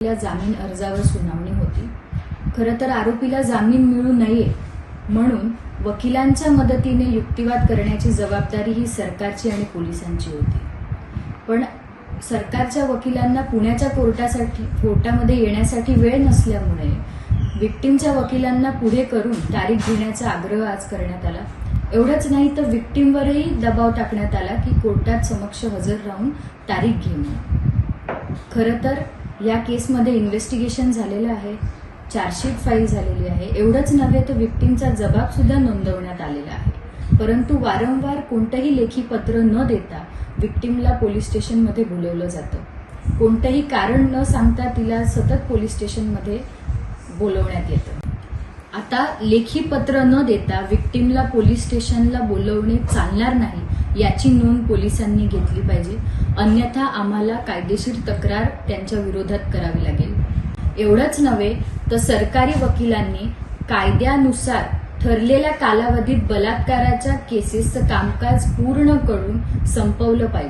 जामीन अर्जावर सुनावणी होती। खरं तर आरोपीला जामीन मिळू नये म्हणून वकिलांच्या मदतीने युक्तिवाद करण्याची जबाबदारी ही सरकारची आणि पोलिसांची होती। पण सरकारच्या वकिलांना पुण्याच्या कोर्टामध्ये येण्यासाठी वेळ नसल्यामुळे विक्टिमच्या वकिलांना पुढे करून तारीख घेण्याचा आग्रह आज करण्यात आला। एवढंच नाही तर विक्टिमवरही दबाव टाकण्यात आला की कोर्टात समक्ष हजर राहून तारीख घे म्हणून। खरं तर या केसमध्ये इन्व्हेस्टिगेशन झालेलं आहे, चार्जशीट फाईल झालेली आहे। एवढंच नव्हे तर विक्टिमचा जबाब सुद्धा नोंदवण्यात आलेला आहे। परंतु वारंवार कोणतंही लेखी पत्र न देता विक्टिमला पोलीस स्टेशनमध्ये बोलवलं जातं। कोणतंही कारण न सांगता तिला सतत पोलीस स्टेशनमध्ये बोलवण्यात येतं। आता लेखी पत्र न देता विक्टिमला पोलीस स्टेशनला बोलवणे चालणार नाही याची नोंद पोलिसांनी घेतली पाहिजे, अन्यथा आम्हाला कायदेशीर तक्रार त्यांच्या विरोधात करावी लागेल। एवढंच नव्हे तर सरकारी वकिलांनी कायद्यानुसार ठरलेल्या कालावधीत बलात्काराच्या केसेसचं कामकाज पूर्ण करून संपवलं पाहिजे।